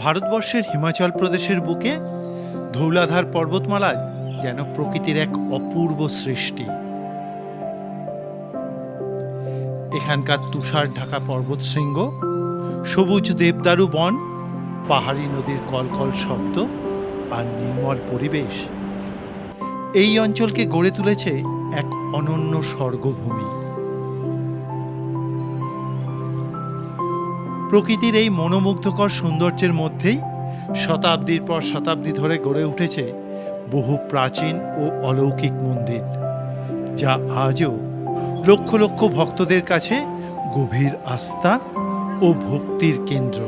ভারতবর্ষের হিমাচল প্রদেশের বুকে ধৌলাধার পর্বতমালা যেন প্রকৃতির এক অপূর্ব সৃষ্টি। এখানকার তুষার ঢাকা পর্বতশৃঙ্গ, সবুজ দেবদারু বন, পাহাড়ি নদীর কলকল শব্দ আর নির্মল পরিবেশ এই অঞ্চলকে গড়ে তুলেছে এক অনন্য স্বর্গভূমি। প্রকৃতির এই মনোমুগ্ধকর সৌন্দর্যের মধ্যেই শতাব্দীর পর শতাব্দী ধরে গড়ে উঠেছে বহু প্রাচীন ও অলৌকিক মন্দির, যা আজও লক্ষ লক্ষ ভক্তদের কাছে গভীর আস্থা ও ভক্তির কেন্দ্র।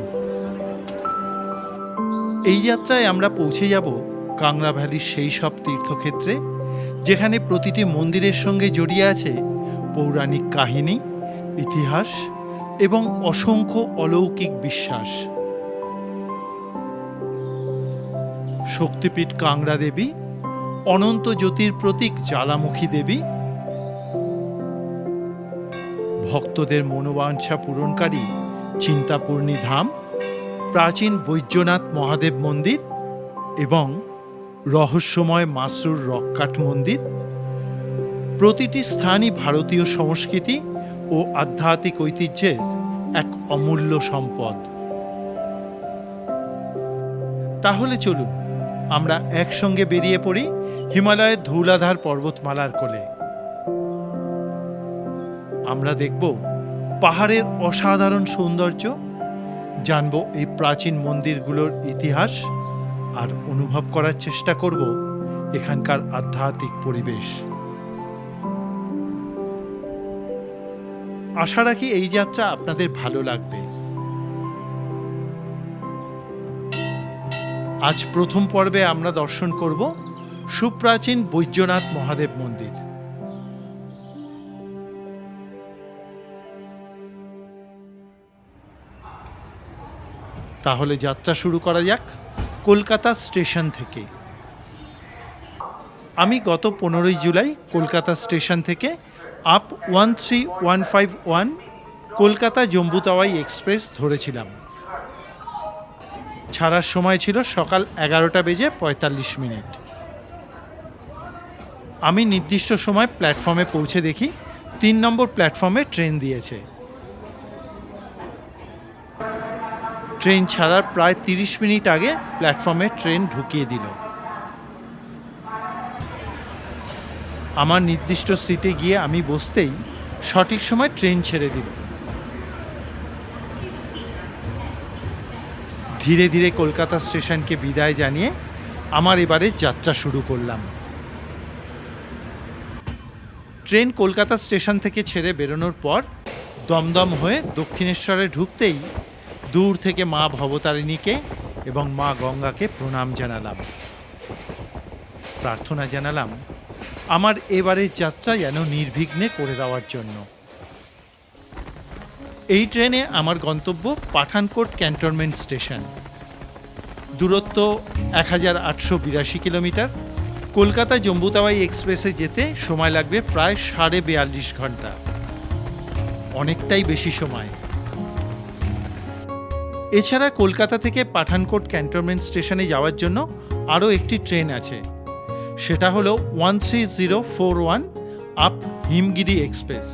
এই যাত্রায় আমরা পৌঁছে যাব কাংড়া ভ্যালির সেই সব তীর্থক্ষেত্রে যেখানে প্রতিটি মন্দিরের সঙ্গে জড়িয়ে আছে পৌরাণিক কাহিনী, ইতিহাস এবং অসংখ্য অলৌকিক বিশ্বাস। শক্তিপীঠ কাংড়া দেবী, অনন্ত জ্যোতির প্রতীক জ্বালামুখী দেবী, ভক্তদের মনোবাঞ্ছা পূরণকারী চিন্তাপূর্ণী ধাম, প্রাচীন বৈদ্যনাথ মহাদেব মন্দির এবং রহস্যময় মাসরুর রককাঠ মন্দির, প্রতিটি স্থানই ভারতীয় সংস্কৃতি ও আধ্যাত্মিক ঐতিহ্যের এক অমূল্য সম্পদ। তাহলে চলুন আমরা একসঙ্গে বেরিয়ে পড়ি হিমালয়ের ধৌলাধার পর্বতমালার কোলে। আমরা দেখব পাহাড়ের অসাধারণ সৌন্দর্য, জানব এই প্রাচীন মন্দিরগুলোর ইতিহাস আর অনুভব করার চেষ্টা করব এখানকার আধ্যাত্মিক পরিবেশ। আশা রাখি এই যাত্রা আপনাদের ভালো লাগবে। আজ প্রথম পর্বে আমরা দর্শন করব সুপ্রাচীন বৈদ্যনাথ মহাদেব মন্দির। তাহলে যাত্রা শুরু করা যাক কলকাতা স্টেশন থেকে। আমি গত 15 জুলাই কলকাতা স্টেশন থেকে আপ 13151 কলকাতা জম্বু তাওয়াই এক্সপ্রেস ধরেছিলাম। ছাড়ার সময় ছিল সকাল 11:45। আমি নির্দিষ্ট সময় প্ল্যাটফর্মে পৌঁছে দেখি 3 নম্বর প্ল্যাটফর্মে ট্রেন দিয়েছে। ট্রেন ছাড়ার প্রায় 30 মিনিট আগে প্ল্যাটফর্মে ট্রেন ঢুকিয়ে দিল। আমার নির্দিষ্ট সিটে গিয়ে আমি বসতেই সঠিক সময় ট্রেন ছেড়ে দিল। ধীরে ধীরে কলকাতা স্টেশনকে বিদায় জানিয়ে আমার এবারে যাত্রা শুরু করলাম। ট্রেন কলকাতা স্টেশন থেকে ছেড়ে বেরোনোর পর দমদম হয়ে দক্ষিণেশ্বরে ঢুকতেই দূর থেকে মা ভবতারিণীকে এবং মা গঙ্গাকে প্রণাম জানালাম। প্রার্থনা জানালাম আমার এবারের যাত্রা যেন নির্বিঘ্নে করে দেওয়ার জন্য। এই ট্রেনে আমার গন্তব্য পাঠানকোট ক্যান্টনমেন্ট স্টেশন। দূরত্ব 1882 কিলোমিটার। কলকাতা জম্বু তাওয়াই এক্সপ্রেসে যেতে সময় লাগবে প্রায় 42.5 ঘন্টা, অনেকটাই বেশি সময়। এছাড়া কলকাতা থেকে পাঠানকোট ক্যান্টনমেন্ট স্টেশনে যাওয়ার জন্য আরও একটি ট্রেন আছে, সেটা হলো 13041 আপ হিমগিরি এক্সপ্রেস,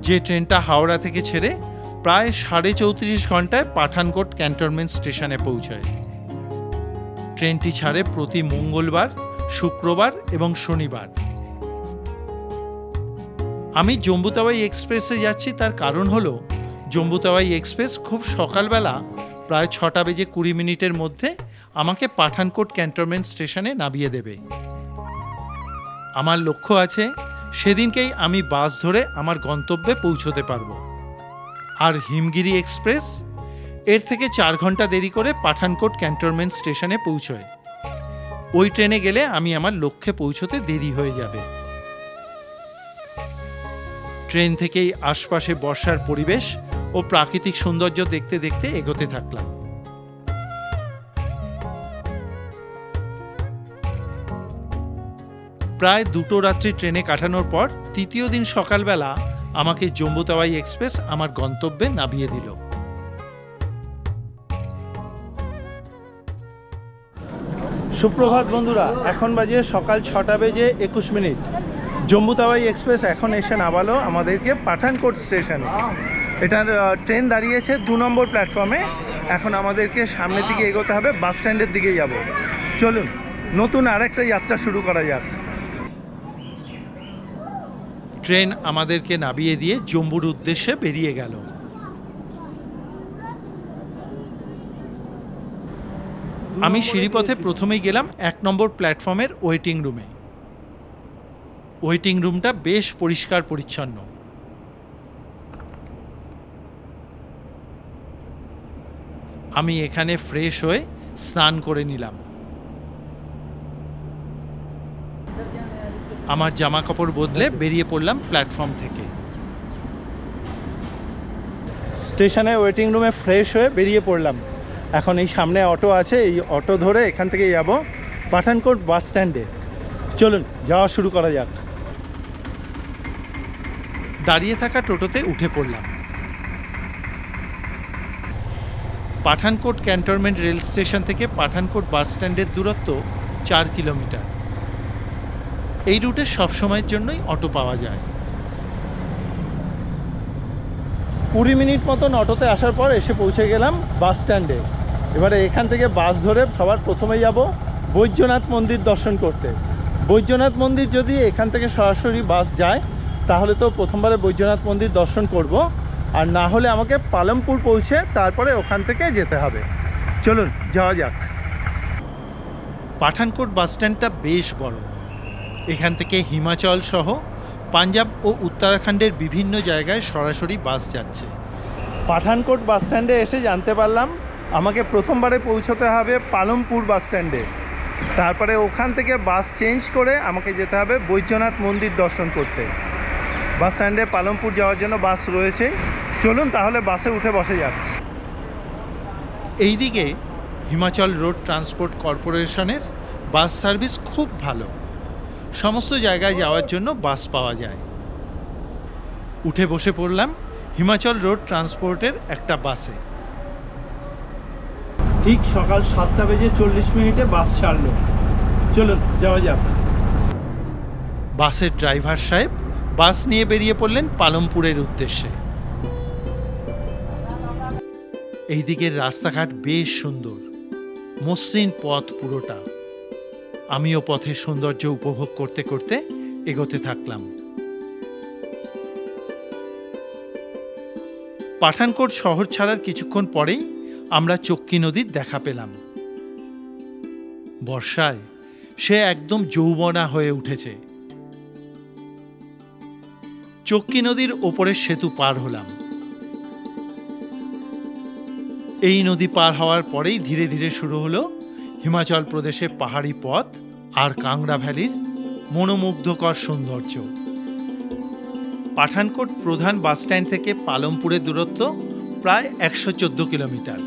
যে ট্রেনটা হাওড়া থেকে ছেড়ে প্রায় 34.5 ঘন্টায় পাঠানকোট ক্যান্টনমেন্ট স্টেশনে পৌঁছায়। ট্রেনটি ছাড়ে প্রতি মঙ্গলবার, শুক্রবার এবং শনিবার। আমি জম্বু তাওয়াই এক্সপ্রেসে যাচ্ছি, তার কারণ হলো জম্বু তাওয়াই এক্সপ্রেস খুব সকালবেলা প্রায় 6:20 মধ্যে আমাকে পাঠানকোট ক্যান্টনমেন্ট স্টেশনে নামিয়ে দেবে। আমার লক্ষ্য আছে সেদিনকেই আমি বাস ধরে আমার গন্তব্যে পৌঁছতে পারবো। আর হিমগিরি এক্সপ্রেস এর থেকে 4 ঘন্টা দেরি করে পাঠানকোট ক্যান্টনমেন্ট স্টেশনে পৌঁছয়। ওই ট্রেনে গেলে আমি আমার লক্ষ্যে পৌঁছতে দেরি হয়ে যাবে। ট্রেন থেকেই আশপাশে বর্ষার পরিবেশ ও প্রাকৃতিক সৌন্দর্য দেখতে দেখতে এগোতে থাকলাম। প্রায় 2 রাত্রি ট্রেনে কাটানোর পর তৃতীয় দিন সকালবেলা আমাকে জম্বু তাওয়াই এক্সপ্রেস আমার গন্তব্যে নামিয়ে দিল। সুপ্রভাত বন্ধুরা, এখন বাজে সকাল 6:21 জম্মু তাওয়াই এক্সপ্রেস এখন এসে নামালো আমাদেরকে পাঠানকোট স্টেশনে। এটার ট্রেন দাঁড়িয়েছে 2 নম্বর প্ল্যাটফর্মে। এখন আমাদেরকে সামনের দিকে এগোতে হবে, বাস স্ট্যান্ডের দিকে যাব। চলুন নতুন আরেকটা যাত্রা শুরু করা যাক। ট্রেন আমাদেরকে নামিয়ে দিয়ে জম্মুর উদ্দেশ্যে বেরিয়ে গেল। আমি সিঁড়িপথে প্রথমেই গেলাম 1 নম্বর প্ল্যাটফর্মের ওয়েটিং রুমে। ওয়েটিং রুমটা বেশ পরিষ্কার পরিচ্ছন্ন। আমি এখানে ফ্রেশ হয়ে স্নান করে নিলাম। আমার জামা কাপড় বদলে বেরিয়ে পড়লাম প্ল্যাটফর্ম থেকে। স্টেশনে ওয়েটিং রুমে ফ্রেশ হয়ে বেরিয়ে পড়লাম। এখন এই সামনে অটো আছে, এই অটো ধরে এখান থেকে যাব পাঠানকোট বাস স্ট্যান্ডে। চলুন যাওয়া শুরু করা যাক। দাঁড়িয়ে থাকা টোটোতে উঠে পড়লাম। পাঠানকোট ক্যান্টনমেন্ট রেল স্টেশন থেকে পাঠানকোট বাস স্ট্যান্ডের দূরত্ব 4 কিলোমিটার। এই রুটে সবসময়ের জন্যই অটো পাওয়া যায়। 20 মিনিট মতন অটোতে আসার পর এসে পৌঁছে গেলাম বাস স্ট্যান্ডে। এবারে এখান থেকে বাস ধরে সবার প্রথমে যাব বৈদ্যনাথ মন্দির দর্শন করতে। বৈদ্যনাথ মন্দির যদি এখান থেকে সরাসরি বাস যায় তাহলে তো প্রথমবারে বৈদ্যনাথ মন্দির দর্শন করব, আর না হলে আমাকে পালমপুর পৌঁছে তারপরে ওখান থেকে যেতে হবে। চলুন যাওয়া যাক। পাঠানকোট বাস স্ট্যান্ডটা বেশ বড়। এখান থেকে হিমাচল সহ পাঞ্জাব ও উত্তরাখণ্ডের বিভিন্ন জায়গায় সরাসরি বাস যাচ্ছে। পাঠানকোট বাস স্ট্যান্ডে এসে জানতে পারলাম আমাকে প্রথমবারে পৌঁছতে হবে পালমপুর বাস স্ট্যান্ডে। তারপরে ওখান থেকে বাস চেঞ্জ করে আমাকে যেতে হবে বৈদ্যনাথ মন্দির দর্শন করতে। বাস স্ট্যান্ডে পালমপুর যাওয়ার জন্য বাস রয়েছে। চলুন তাহলে বাসে উঠে বসে যাক। এইদিকে হিমাচল রোড ট্রান্সপোর্ট কর্পোরেশনের বাস সার্ভিস খুব ভালো। সমস্ত জায়গায় যাওয়ার জন্য বাস পাওয়া যায়। উঠে বসে পড়লাম হিমাচল রোড ট্রান্সপোর্টের একটা বাসে। ঠিক সকাল 7:40 বাস ছাড়ল। চলুন যাওয়া যাক। বাসের ড্রাইভার সাহেব বাস নিয়ে বেরিয়ে পড়লেন পালমপুরের উদ্দেশ্যে। এই দিকের রাস্তাঘাট বেশ সুন্দর, মসৃণ পথ পুরোটা। আমিও পথের সৌন্দর্য উপভোগ করতে করতে এগোতে থাকলাম। পাঠানকোট শহর ছাড়ার কিছুক্ষণ পরেই আমরা চক্কি নদীর দেখা পেলাম। বর্ষায় সে একদম যৌবনা হয়ে উঠেছে। চক্কি নদীর ওপরের সেতু পার হলাম। এই নদী পার হওয়ার পরেই ধীরে ধীরে শুরু হলো হিমাচল প্রদেশের পাহাড়ি পথ আর কাংড়া ভ্যালির মনোমুগ্ধকর সৌন্দর্য। পাঠানকোট প্রধান বাস স্ট্যান্ড থেকে পালমপুরের দূরত্ব প্রায় 114 কিলোমিটার।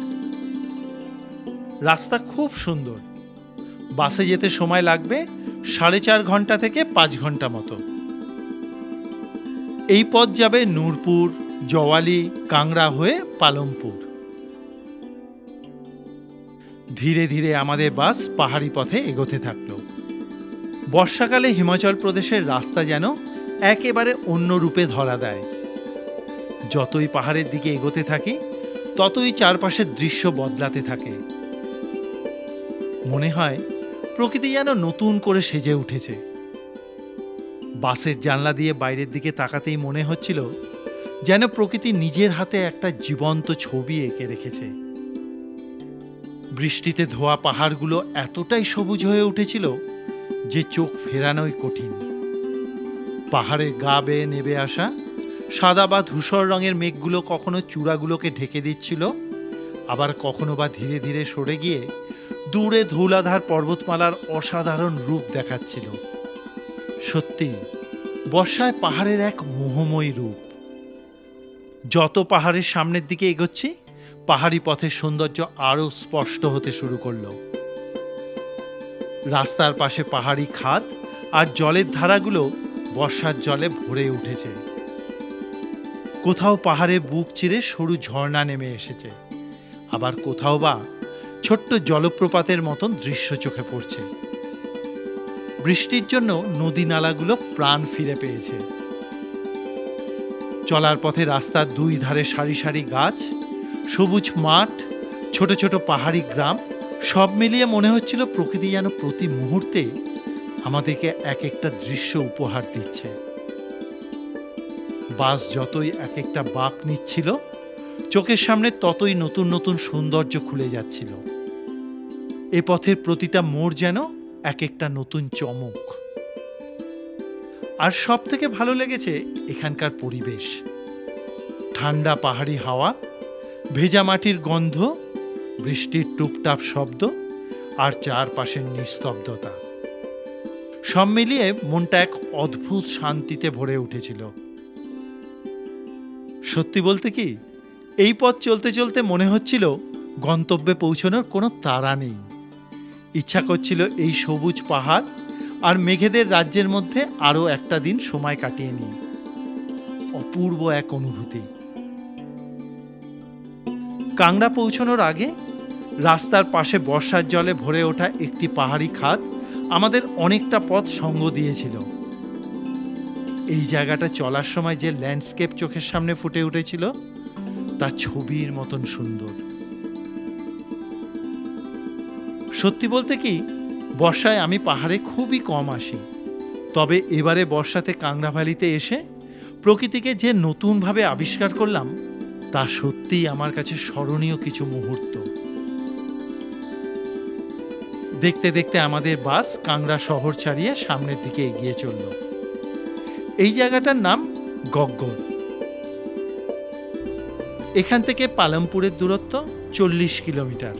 রাস্তা খুব সুন্দর। বাসে যেতে সময় লাগবে 4.5 ঘন্টা থেকে 5 ঘন্টা মতো। এই পথ যাবে নূরপুর, জওয়ালি, কাংড়া হয়ে পালমপুর। ধীরে ধীরে আমাদের বাস পাহাড়ি পথে এগোতে থাকলো। বর্ষাকালে হিমাচল প্রদেশের রাস্তা যেন একেবারে অন্য রূপে ধরা দেয়। যতই পাহাড়ের দিকে এগোতে থাকি ততই চারপাশের দৃশ্য বদলাতে থাকে। মনে হয় প্রকৃতি যেন নতুন করে সেজে উঠেছে। বাসের জানলা দিয়ে বাইরের দিকে তাকাতেই মনে হচ্ছিল যেন প্রকৃতি নিজের হাতে একটা জীবন্ত ছবি এঁকে রেখেছে। বৃষ্টিতে ধোয়া পাহাড়গুলো এতটাই সবুজ হয়ে উঠেছিল যে চোখ ফেরানোই কঠিন। পাহাড়ের গা বেয়ে নেমে আসা সাদা বা ধূসর রঙের মেঘগুলো কখনো চূড়াগুলোকে ঢেকে দিচ্ছিল, আবার কখনো বা ধীরে ধীরে সরে গিয়ে দূরে ধৌলাধার পর্বতমালার অসাধারণ রূপ দেখাচ্ছিল। সত্যি বর্ষায় পাহাড়ের এক মোহময়ী রূপ। যত পাহাড়ের সামনের দিকে এগোচ্ছি পাহাড়ি পথের সৌন্দর্য আরও স্পষ্ট হতে শুরু করলো। রাস্তার পাশে পাহাড়ি খাদ আর জলের ধারাগুলো বর্ষার জলে ভরে উঠেছে। কোথাও পাহাড়ের বুক চিরে সরু ঝর্ণা নেমে এসেছে, আবার কোথাও বা ছোট্ট জলপ্রপাতের মতন দৃশ্য চোখে পড়ছে। বৃষ্টির জন্য নদী নালাগুলো প্রাণ ফিরে পেয়েছে। চলার পথে রাস্তার দুই ধারে সারি সারি গাছ, সবুজ মাঠ, ছোট ছোট পাহাড়ি গ্রাম, সব মিলিয়ে মনে হচ্ছিল প্রকৃতি যেন প্রতি মুহূর্তে আমাদেরকে এক একটা দৃশ্য উপহার দিচ্ছে। বাস যতই এক একটা বাঁক নিচ্ছিল, চোখের সামনে ততই নতুন নতুন সৌন্দর্য খুলে যাচ্ছিল। এ পথের প্রতিটা মোড় যেন এক একটা নতুন চমক। আর সব থেকে ভালো লেগেছে এখানকার পরিবেশ। ঠান্ডা পাহাড়ি হাওয়া, ভেজা মাটির গন্ধ, বৃষ্টির টুপটাপ শব্দ আর চারপাশের নিস্তব্ধতা, সব মিলিয়ে মনটা এক অদ্ভুত শান্তিতে ভরে উঠেছিল। সত্যি বলতে কি, এই পথ চলতে চলতে মনে হচ্ছিল গন্তব্যে পৌঁছানোর কোনো তাড়া নেই। ইচ্ছা করছিল এই সবুজ পাহাড় আর মেঘেদের রাজ্যের মধ্যে আরও একটা দিন সময় কাটিয়ে নিই। অপূর্ব এক অনুভূতি। কাংড়া পৌঁছানোর আগে রাস্তার পাশে বর্ষার জলে ভরে ওঠা একটি পাহাড়ি খাদ আমাদের অনেকটা পথ সঙ্গ দিয়েছিল। এই জায়গাটা চলার সময় যে ল্যান্ডস্কেপ চোখের সামনে ফুটে উঠেছিল তা ছবির মতন সুন্দর। সত্যি বলতে কি, বর্ষায় আমি পাহাড়ে খুবই কম আসি, তবে এবারে বর্ষাতে কাংড়া ভ্যালিতে এসে প্রকৃতিকে যে নতুনভাবে আবিষ্কার করলাম তা সত্যিই আমার কাছে স্মরণীয় কিছু মুহূর্ত। দেখতে দেখতে আমাদের বাস কাংড়া শহর ছাড়িয়ে সামনের দিকে এগিয়ে চলল। এই জায়গাটার নাম গগ্গর। এখান থেকে পালমপুরের দূরত্ব 40 কিলোমিটার।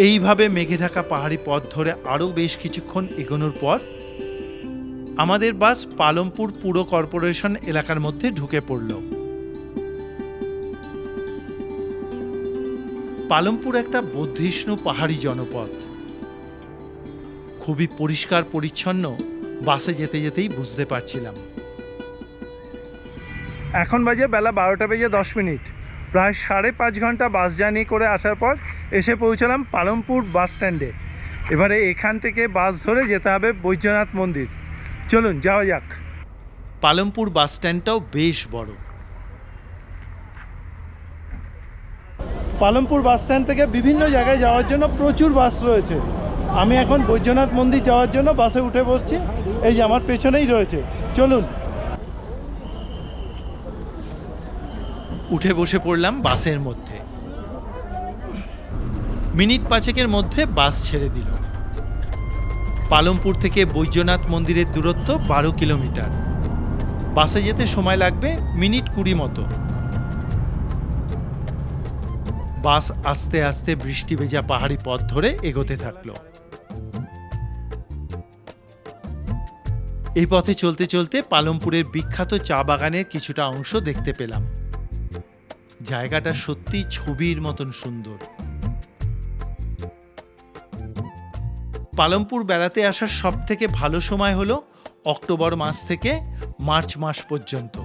এইভাবে মেঘে ঢাকা পাহাড়ি পথ ধরে আরও বেশ কিছুক্ষণ এগোনোর পর আমাদের বাস পালমপুর পুর কর্পোরেশন এলাকার মধ্যে ঢুকে পড়ল। পালমপুর একটা বর্ধিষ্ণু পাহাড়ি জনপদ। খুবই পরিষ্কার পরিচ্ছন্ন, বাসে যেতে যেতেই বুঝতে পারছিলাম। এখন বাজে বেলা 12:10। প্রায় 5.5 ঘন্টা বাস জার্নি করে আসার পর এসে পৌঁছলাম পালমপুর বাস স্ট্যান্ডে। এবারে এখান থেকে বাস ধরে যেতে হবে বৈদ্যনাথ মন্দির। চলুন যাওয়া যাক। পালমপুর বাস স্ট্যান্ডটাও বেশ বড়। পালমপুর বাস স্ট্যান্ড থেকে বিভিন্ন জায়গায় যাওয়ার জন্য প্রচুর বাস রয়েছে। আমি এখন বৈদ্যনাথ মন্দির যাওয়ার জন্য বাসে উঠে বসছি। এই যে আমার পেছনেই রয়েছে, চলুন। উঠে বসে পড়লাম বাসের মধ্যে। মিনিট 5 মধ্যে বাস ছেড়ে দিল। পালমপুর থেকে বৈদ্যনাথ মন্দিরের দূরত্ব 12 কিলোমিটার। বাসে যেতে সময় লাগবে মিনিট 20 মতো। বাস আস্তে আস্তে বৃষ্টি ভেজা পাহাড়ি পথ ধরে এগোতে থাকলো। এই পথে চলতে চলতে পালমপুরের বিখ্যাত চা বাগানের কিছুটা অংশ দেখতে পেলাম। জায়গাটা সত্যি ছবির মতন সুন্দর। পালমপুর বেড়াতে আসার সব থেকে ভালো সময় হলো অক্টোবর মাস থেকে মার্চ মাস পর্যন্ত।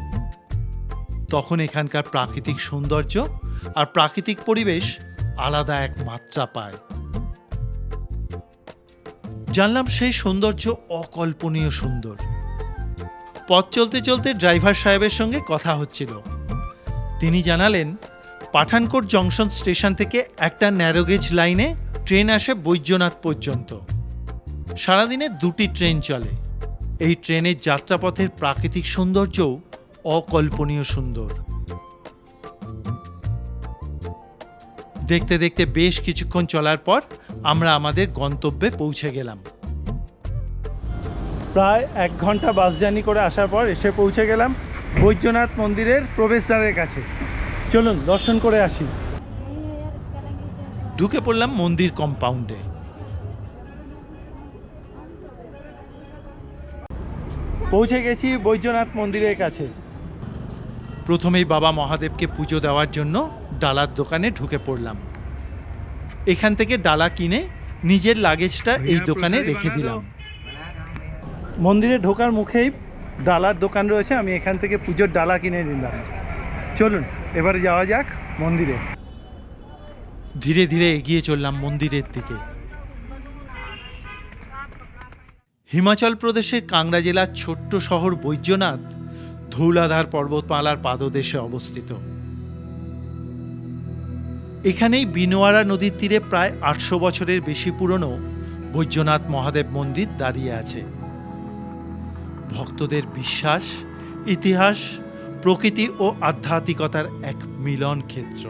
তখন এখানকার প্রাকৃতিক সৌন্দর্য আর প্রাকৃতিক পরিবেশ আলাদা এক মাত্রা পায়। জানলাম সেই সৌন্দর্য অকল্পনীয় সুন্দর। পথ চলতে চলতে ড্রাইভার সাহেবের সঙ্গে কথা হচ্ছিল। তিনি জানালেন পাঠানকোট জংশন স্টেশন থেকে একটা ন্যারোগেজ লাইনে ট্রেন আসে বৈদ্যনাথ পর্যন্ত। সারাদিনে 2টি ট্রেন চলে। এই ট্রেনের যাত্রাপথের প্রাকৃতিক সৌন্দর্যও অকল্পনীয় সুন্দর। দেখতে দেখতে বেশ কিছুক্ষণ চলার পর আমরা আমাদের গন্তব্যে পৌঁছে গেলাম। প্রায় 1 ঘন্টা বাস জার্নি করে আসার পর এসে পৌঁছে গেলাম বৈদ্যনাথ মন্দিরের প্রবেশদ্বারের কাছে। চলুন দর্শন করে আসি। ঢুকে পড়লাম মন্দির কম্পাউন্ডে। পৌঁছে গেছি বৈদ্যনাথ মন্দিরের কাছে। প্রথমেই বাবা মহাদেবকে পুজো দেওয়ার জন্য ডালার দোকানে ঢুকে পড়লাম। এখান থেকে ডালা কিনে নিজের লাগেজটা এই দোকানে রেখে দিলাম। মন্দিরে ঢোকার মুখেই ডালার দোকান রয়েছে, আমি এখান থেকে পুজোর ডালা কিনে নিলাম। চলুন এবারে যাওয়া যাক মন্দিরে। ধীরে ধীরে এগিয়ে চললাম মন্দিরের দিকে। হিমাচল প্রদেশের কাংড়া জেলার ছোট্ট শহর বৈদ্যনাথ ধৌলাধার পর্বতমালার পাদদেশে অবস্থিত। এখানেই বিনোয়ারা নদীর তীরে প্রায় ৮০০ বছরের বেশি পুরনো বৈদ্যনাথ মহাদেব মন্দির দাঁড়িয়ে আছে। ভক্তদের বিশ্বাস, ইতিহাস, প্রকৃতি ও আধ্যাত্মিকতার এক মিলন ক্ষেত্র।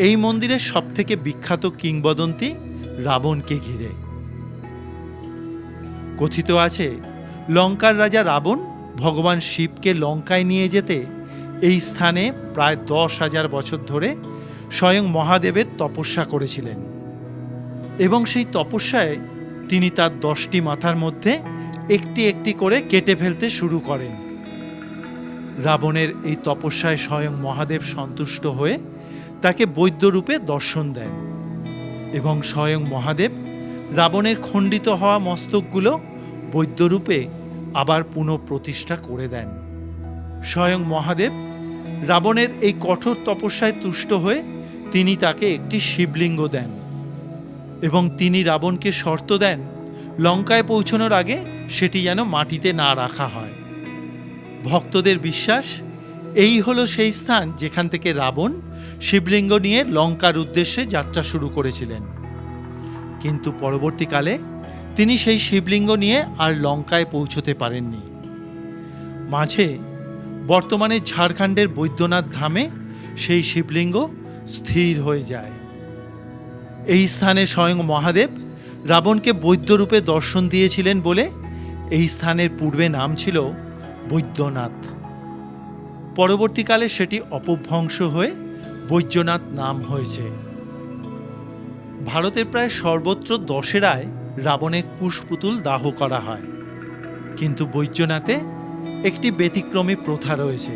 এই মন্দিরের সবথেকে বিখ্যাত কিংবদন্তি রাবণকে ঘিরে। কথিত আছে, লঙ্কার রাজা রাবণ ভগবান শিবকে লঙ্কায় নিয়ে যেতে এই স্থানে প্রায় ১০,০০০ বছর ধরে স্বয়ং মহাদেবের তপস্যা করেছিলেন এবং সেই তপস্যায় তিনি তার ১০টি মাথার মধ্যে একটি একটি করে কেটে ফেলতে শুরু করেন। রাবণের এই তপস্যায় স্বয়ং মহাদেব সন্তুষ্ট হয়ে তাকে বৈদ্যরূপে দর্শন দেন এবং স্বয়ং মহাদেব রাবণের খণ্ডিত হওয়া মস্তকগুলো বৈদ্যরূপে আবার পুনঃপ্রতিষ্ঠা করে দেন। স্বয়ং মহাদেব রাবণের এই কঠোর তপস্যায় তুষ্ট হয়ে তিনি তাকে একটি শিবলিঙ্গ দেন এবং তিনি রাবণকে শর্ত দেন লঙ্কায় পৌঁছানোর আগে সেটি যেন মাটিতে না রাখা হয়। ভক্তদের বিশ্বাস, এই হলো সেই স্থান যেখান থেকে রাবণ শিবলিঙ্গ নিয়ে লঙ্কার উদ্দেশ্যে যাত্রা শুরু করেছিলেন। কিন্তু পরবর্তীকালে তিনি সেই শিবলিঙ্গ নিয়ে আর লঙ্কায় পৌঁছতে পারেননি। মাঝে বর্তমানে ঝাড়খণ্ডের বৈদ্যনাথ ধামে সেই শিবলিঙ্গ স্থির হয়ে যায়। এই স্থানে স্বয়ং মহাদেব রাবণকে বৈদ্যরূপে দর্শন দিয়েছিলেন বলে এই স্থানের পূর্বে নাম ছিল বৈদ্যনাথ। পরবর্তীকালে সেটি অপভ্রংশ হয়ে বৈদ্যনাথ নাম হয়েছে। ভারতের প্রায় সর্বত্র দশেরায় রাবণের কুশপুতুল দাহ করা হয়, কিন্তু বৈদ্যনাথে একটি ব্যতিক্রমী প্রথা রয়েছে।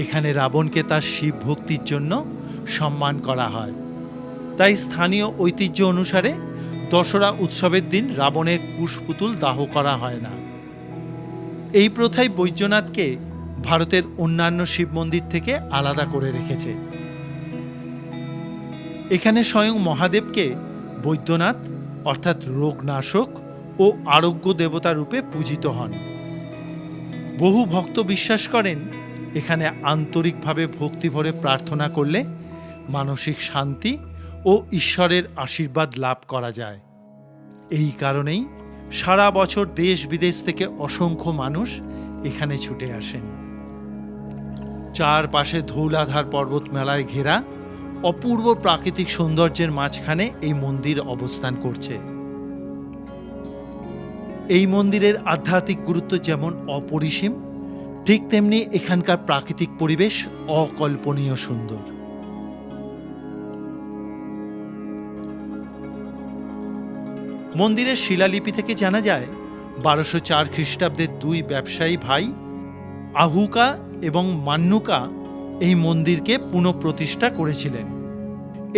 এখানে রাবণকে তার শিব ভক্তির জন্য সম্মান করা হয়। তাই স্থানীয় ঐতিহ্য অনুসারে দশরা উৎসবের দিন রাবণের কুশপুতুল দাহ করা হয় না। এই প্রথাই বৈদ্যনাথকে ভারতের অন্যান্য শিব মন্দির থেকে আলাদা করে রেখেছে। এখানে স্বয়ং মহাদেবকে বৈদ্যনাথ অর্থাৎ রোগনাশক ও আরোগ্য দেবতা রূপে পূজিত হন। বহু ভক্ত বিশ্বাস করেন এখানে আন্তরিকভাবে ভক্তিভরে প্রার্থনা করলে মানসিক শান্তি ও ঈশ্বরের আশীর্বাদ লাভ করা যায়। এই কারণেই সারা বছর দেশ বিদেশ থেকে অসংখ্য মানুষ এখানে ছুটে আসেন। চারপাশে ধৌলাধার পর্বতমালায় ঘেরা অপূর্ব প্রাকৃতিক সৌন্দর্যের মাঝখানে এই মন্দির অবস্থান করছে। এই মন্দিরের আধ্যাত্মিক গুরুত্ব যেমন অপরিসীম, ঠিক তেমনি এখানকার প্রাকৃতিক পরিবেশ অকল্পনীয় সুন্দর। মন্দিরের শিলালিপি থেকে জানা যায় ১২০৪ খ্রিস্টাব্দের দুই ব্যবসায়ী ভাই আহুকা এবং মান্নুকা এই মন্দিরকে পুনঃপ্রতিষ্ঠা করেছিলেন।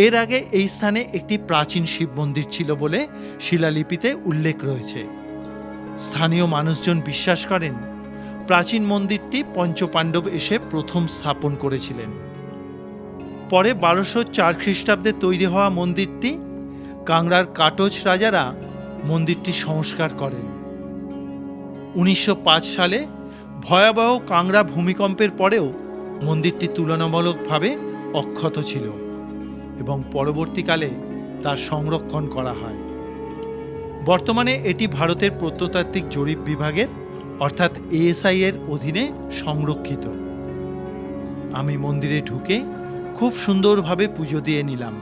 এর আগে এই স্থানে একটি প্রাচীন শিব মন্দির ছিল বলে শিলালিপিতে উল্লেখ রয়েছে। স্থানীয় মানুষজন বিশ্বাস করেন প্রাচীন মন্দিরটি পঞ্চপাণ্ডব এসে প্রথম স্থাপন করেছিলেন। পরে ১২০৪ খ্রিস্টাব্দে তৈরি হওয়া মন্দিরটি কাংড়ার কাটোচ রাজারা মন্দিরটি সংস্কার করেন। ১৯০৫ সালে ভয়াবহ কাংড়া ভূমিকম্পের পরেও মন্দিরটি তুলনামূলকভাবে অক্ষত ছিল এবং পরবর্তীকালে তার সংরক্ষণ করা হয়। বর্তমানে এটি ভারতের প্রত্নতাত্ত্বিক জরিপ বিভাগের অর্থাৎ এএসআই এর অধীনে সংরক্ষিত। আমি মন্দিরে ঢুকে খুব সুন্দরভাবে পুজো দিয়ে নিলাম।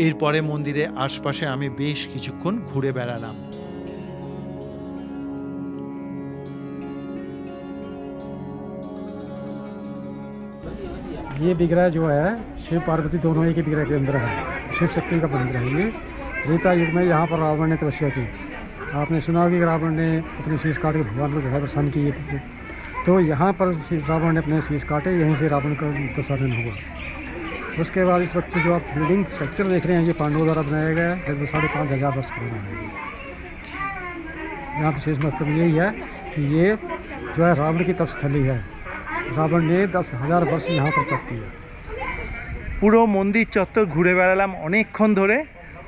এরপরে মন্দিরে আশপাশে আমি বেশ কিছুক্ষণ ঘুরে বেড়ালাম। ये विग्रह जो है शिव पार्वती दोनों ही के विग्रह के अंदर है। शिव शक्ति का मंदिर है ये। त्रेता युग में यहाँ पर रावण ने तपस्या की। आपने सुना होगा कि रावण ने अपने शीश काट के भगवान को जो है प्रसन्न किए थे, तो यहाँ पर रावण ने अपने शीश काटे, यहीं से रावण का दशानन हुआ। उसके बाद इस वक्त जो आप बिल्डिंग स्ट्रक्चर देख रहे हैं ये पांडवों द्वारा बनाया गया है, लगभग 5,500 वर्ष पुराना है। यहाँ विशेष महत्व यही है कि ये जो है रावण की तपस्थली है। रावण ने 10,000 वर्ष यहाँ पर तप किया। পুরো মন্দির চত্বর ঘুরে বেড়ালাম অনেকক্ষণ ধরে,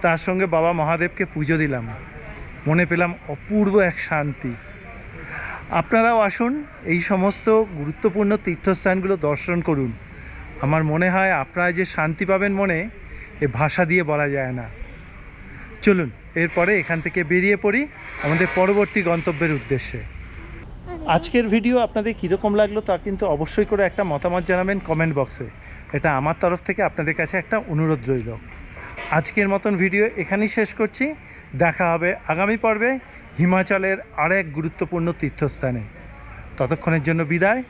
তার সঙ্গে বাবা মহাদেবকে পুজো দিলাম, মনে পেলাম অপূর্ব এক শান্তি। আপনারাও আসুন, এই সমস্ত গুরুত্বপূর্ণ তীর্থস্থানগুলো দর্শন করুন। আমার মনে হয় আপনারা যে শান্তি পাবেন মনে, এ ভাষা দিয়ে বলা যায় না। চলুন এরপরে এখান থেকে বেরিয়ে পড়ি আমাদের পরবর্তী গন্তব্যের উদ্দেশ্যে। আজকের ভিডিও আপনাদের কীরকম লাগলো তা কিন্তু অবশ্যই করে একটা মতামত জানাবেন কমেন্ট বক্সে। এটা আমার তরফ থেকে আপনাদের কাছে একটা অনুরোধ রইল। আজকের মতন ভিডিও এখানেই শেষ করছি। দেখা হবে আগামী পর্বে হিমাচলের আরেক গুরুত্বপূর্ণ তীর্থস্থানে। ততক্ষণের জন্য বিদায়।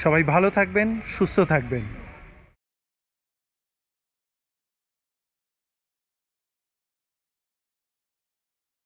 সবাই ভালো থাকবেন, সুস্থ থাকবেন।